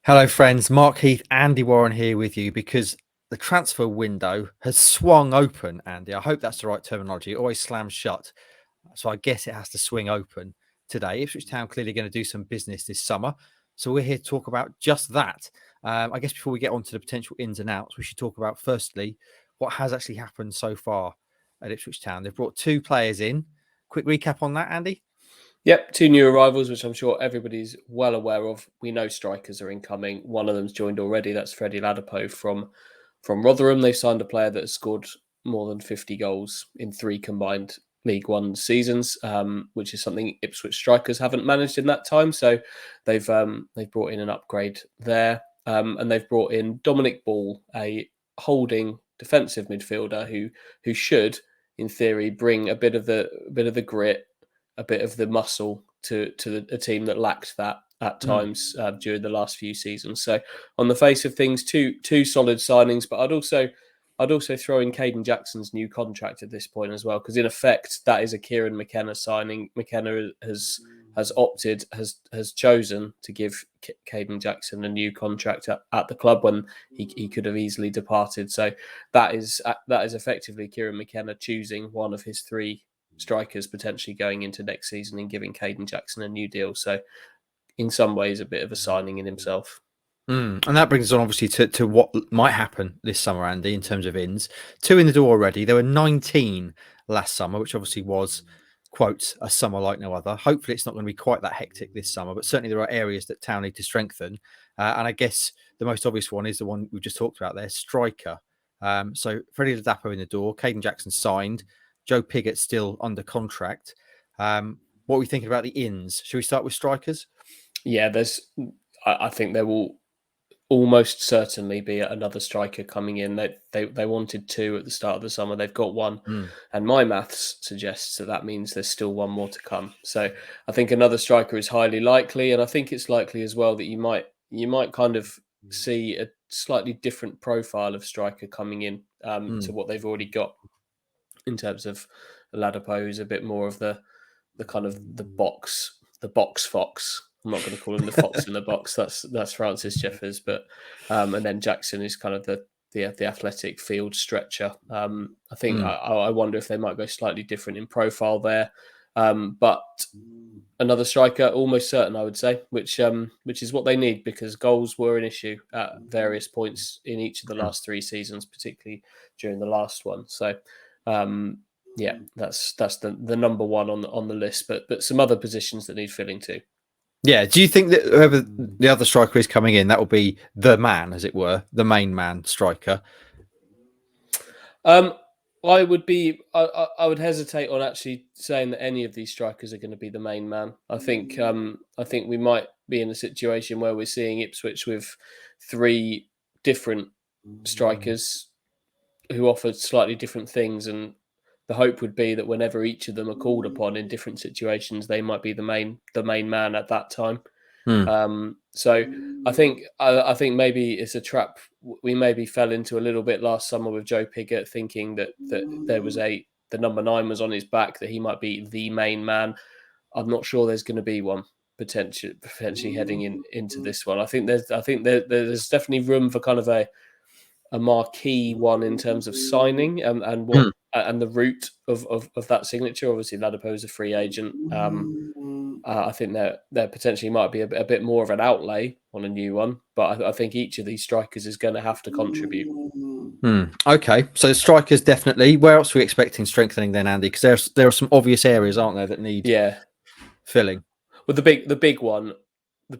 Hello, friends. Mark Heath, Andy Warren here with you because the transfer window has swung open, Andy. I hope that's the right terminology. It always slams shut. So I guess it has to swing open today. Ipswich Town clearly going to do some business this summer. So we're here to talk about just that. I guess before we get on to the potential ins and outs, we should talk about, firstly, what has actually happened so far at Ipswich Town. They've brought two players in. Quick recap on that, Andy. Yep, two new arrivals, which I'm sure everybody's well aware of. We know strikers are incoming. One of them's joined already. That's Freddie Ladapo from Rotherham. They've signed a player that has scored more than 50 goals in 3 combined League One seasons, which is something Ipswich strikers haven't managed in that time. So they've brought in an upgrade there, and they've brought in Dominic Ball, a holding defensive midfielder who should, in theory, bring a bit of the grit, a bit of the muscle to a team that lacked that at times during the last few seasons. So on the face of things, two solid signings, but I'd also throw in Caden Jackson's new contract at this point as well, because in effect that is a Kieran McKenna signing. McKenna has chosen to give Caden Jackson a new contract at the club when he could have easily departed. So that is effectively Kieran McKenna choosing one of his 3 strikers potentially going into next season and giving Caden Jackson a new deal. So in some ways, a bit of a signing in himself. And that brings us on, obviously, to what might happen this summer, Andy, in terms of ins. 2 in the door already. There were 19 last summer, which obviously was, quote, a summer like no other. Hopefully it's not going to be quite that hectic this summer, but certainly there are areas that Town need to strengthen. And I guess the most obvious one is the one we've just talked about there, striker. So Freddie Ladapo in the door, Caden Jackson signed, Joe Pigott still under contract. What are we thinking about the ins? Should we start with strikers? Yeah, I think there will almost certainly be another striker coming in. They wanted 2 at the start of the summer. They've got 1, and my maths suggests that means there's still 1 more to come. So I think another striker is highly likely, and I think it's likely as well that you might kind of see a slightly different profile of striker coming in to what they've already got, in terms of Ladapo, who's a bit more of the kind of the box fox. I'm not going to call him the fox in the box. That's Francis Jeffers, but and then Jackson is kind of the athletic field stretcher. I think I wonder if they might go slightly different in profile there, but another striker, almost certain, I would say, which is what they need, because goals were an issue at various points in each of the last 3 seasons, particularly during the last one. So. Yeah, that's the number 1 on the list, but some other positions that need filling too. Yeah. Do you think that whoever the other striker is coming in, that will be the man, as it were, the main man striker? I would hesitate on actually saying that any of these strikers are going to be the main man. I think we might be in a situation where we're seeing Ipswich with 3 different strikers who offer slightly different things, and the hope would be that whenever each of them are called upon in different situations, they might be the main man at that time. So I think maybe it's a trap we maybe fell into a little bit last summer with Joe Pigott, thinking that there was the number 9 was on his back, that he might be the main man. I'm not sure there's going to be one potentially heading into this one. I think there's definitely room for kind of a marquee one in terms of signing and what and the route of that signature. Obviously, Ladapo is a free agent. I think there potentially might be a bit more of an outlay on a new one, but I think each of these strikers is going to have to contribute. Okay, so strikers definitely. Where else are we expecting strengthening then, Andy? Because there are some obvious areas, aren't there, that need filling? Well, the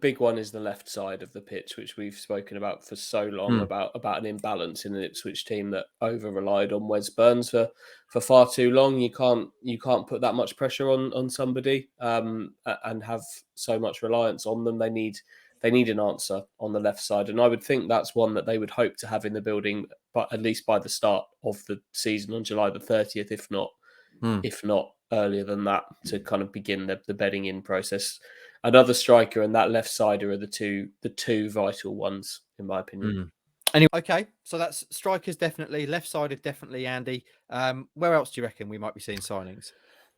big one is the left side of the pitch, which we've spoken about for so long, about an imbalance in an Ipswich team that over relied on Wes Burns for far too long. You can't put that much pressure on somebody and have so much reliance on them. They need an answer on the left side, and I would think that's one that they would hope to have in the building, but at least by the start of the season on July the 30th, if not earlier than that, to kind of begin the bedding in process. Another striker and that left sider are the two vital ones, in my opinion. Anyway, okay, so that's strikers definitely, left sided definitely, Andy. Where else do you reckon we might be seeing signings?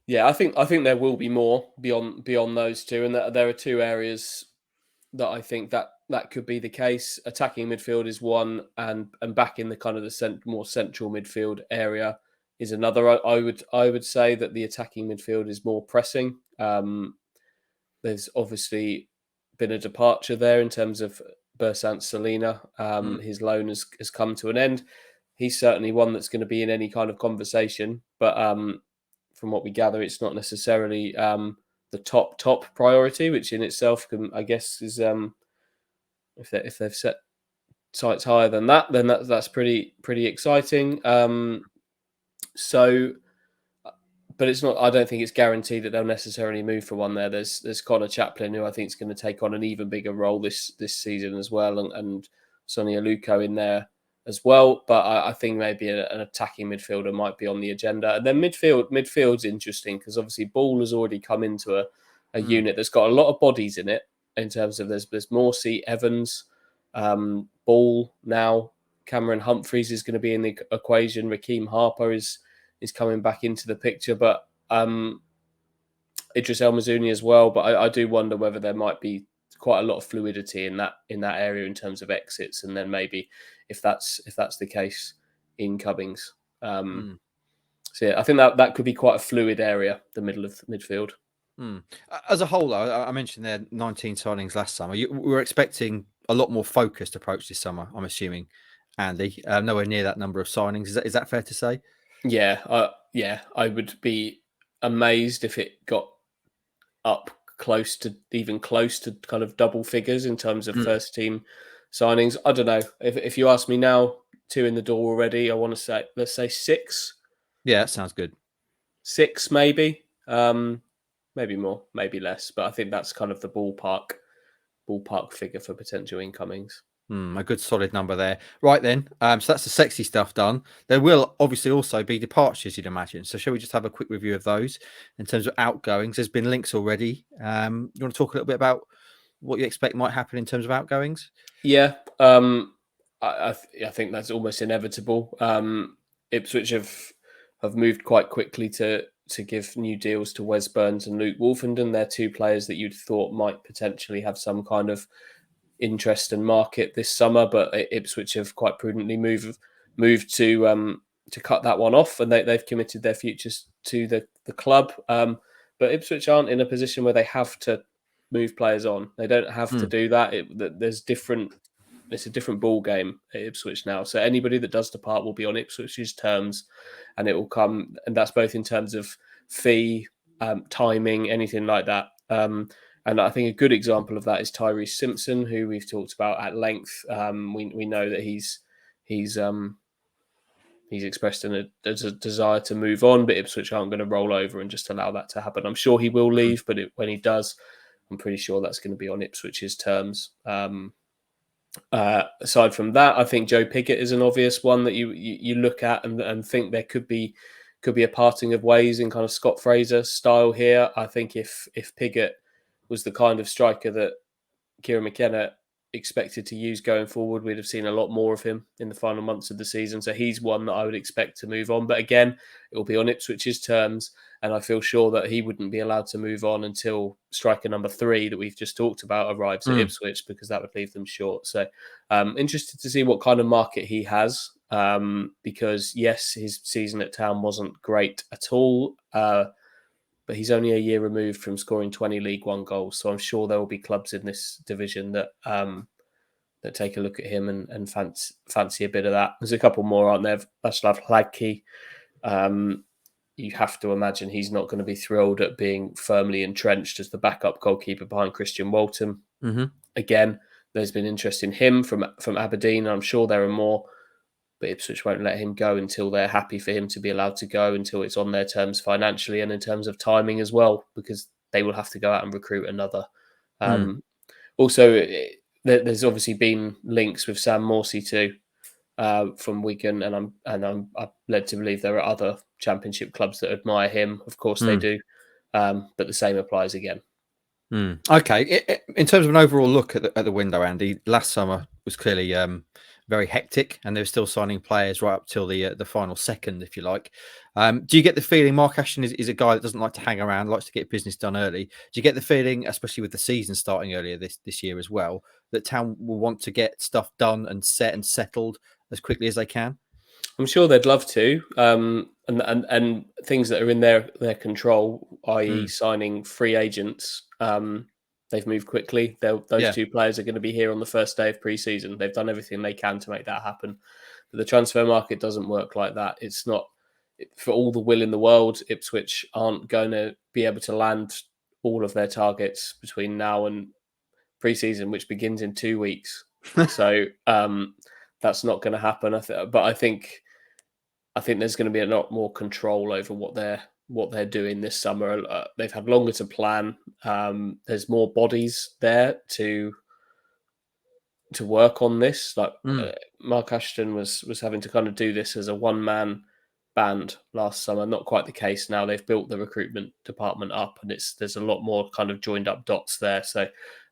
Yeah, I think there will be more beyond those 2, and there are 2 areas that I think that that could be the case. Attacking midfield is one, and back in the kind of the more central midfield area is another. I would say that the attacking midfield is more pressing. There's obviously been a departure there in terms of Bersant Salina. His loan has come to an end. He's certainly one that's going to be in any kind of conversation, but from what we gather, it's not necessarily the top priority, which in itself can, I guess, is if they've set sights higher than that, then that's pretty exciting. So, but it's not. I don't think it's guaranteed that they'll necessarily move for one there. There's Connor Chaplin, who I think is going to take on an even bigger role this season as well, and Sonny Aluko in there as well. But I think maybe an attacking midfielder might be on the agenda. And then midfield's interesting because obviously Ball has already come into a unit that's got a lot of bodies in it. In terms of there's Morsey, Evans, Ball now. Cameron Humphreys is going to be in the equation. Raheem Harper is coming back into the picture, but Idris El Mazouni as well. But I do wonder whether there might be quite a lot of fluidity in that area in terms of exits, and then maybe if that's the case, incomings. So yeah, I think that could be quite a fluid area, the middle of midfield. As a whole, though, I mentioned there 19 signings last summer. We were expecting a lot more focused approach this summer, I'm assuming, Andy. Nowhere near that number of signings. Is that fair to say? Yeah, I would be amazed if it got up close to kind of double figures in terms of first team signings. I don't know. If you ask me now, 2 in the door already, I want to say, let's say 6. Yeah, that sounds good. 6 maybe. Maybe more, maybe less, but I think that's kind of the ballpark figure for potential incomings. A good solid number there. Right then, so that's the sexy stuff done. There will obviously also be departures, you'd imagine. So shall we just have a quick review of those in terms of outgoings? There's been links already. You want to talk a little bit about what you expect might happen in terms of outgoings? Yeah, I think that's almost inevitable. Ipswich have moved quite quickly to give new deals to Wes Burns and Luke Wolfenden. They're 2 players that you'd thought might potentially have some kind of interest and market this summer, but Ipswich have quite prudently moved to cut that one off, and they've committed their futures to the club. But Ipswich aren't in a position where they have to move players on. They don't have to do that. It's a different ball game at Ipswich now. So anybody that does depart will be on Ipswich's terms, and it will come, and that's both in terms of fee, timing, anything like that. And I think a good example of that is Tyrus Simpson, who we've talked about at length. We know that he's expressed a desire to move on, but Ipswich aren't going to roll over and just allow that to happen. I'm sure he will leave, but when he does, I'm pretty sure that's going to be on Ipswich's terms. Aside from that, I think Joe Piggott is an obvious one that you look at and think there could be a parting of ways in kind of Scott Fraser style here. I think if Piggott was the kind of striker that Kieran McKenna expected to use going forward, we'd have seen a lot more of him in the final months of the season. So he's one that I would expect to move on. But again, it will be on Ipswich's terms. And I feel sure that he wouldn't be allowed to move on until striker number 3 that we've just talked about arrives at Ipswich, because that would leave them short. So interested to see what kind of market he has, because yes, his season at Town wasn't great at all, but he's only a year removed from scoring 20 League One goals. So I'm sure there will be clubs in this division that take a look at him and fancy a bit of that. There's a couple more, aren't there? Václav Hladký. You have to imagine he's not going to be thrilled at being firmly entrenched as the backup goalkeeper behind Christian Walton. Again, there's been interest in him from Aberdeen. I'm sure there are more, but Ipswich won't let him go until they're happy for him to be allowed to go, until it's on their terms financially and in terms of timing as well, because they will have to go out and recruit another. Also, there's obviously been links with Sam Morsey too, from Wigan, and I'm led to believe there are other Championship clubs that admire him. Of course they do, but the same applies again. Okay, in terms of an overall look at the window, Andy, last summer was clearly very hectic, and they're still signing players right up till the final second, if you like. Do you get the feeling Mark Ashton is a guy that doesn't like to hang around, likes to get business done early? Do you get the feeling, especially with the season starting earlier this year as well, that Town will want to get stuff done and set and settled as quickly as they can? I'm sure they'd love to, and things that are in their control, i.e., signing free agents. They've moved quickly. Those two players are going to be here on the first day of pre-season. They've done everything they can to make that happen. But the transfer market doesn't work like that. It's not, for all the will in the world, Ipswich aren't going to be able to land all of their targets between now and pre-season, which begins in 2 weeks. So that's not going to happen. But I think there's going to be a lot more control over what they're doing this summer. They've had longer to plan. There's more bodies there to work on this. Like Mark Ashton was having to kind of do this as a one-man band last summer. Not quite the case now. They've built the recruitment department up, and there's a lot more kind of joined up dots there. So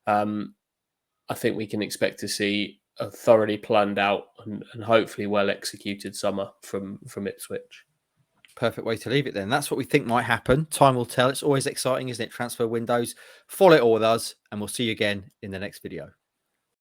I think we can expect to see a thoroughly planned out and hopefully well executed summer from Ipswich. Perfect way to leave it then. That's what we think might happen. Time will tell. It's always exciting, isn't it? Transfer windows. Follow it all with us, and we'll see you again in the next video.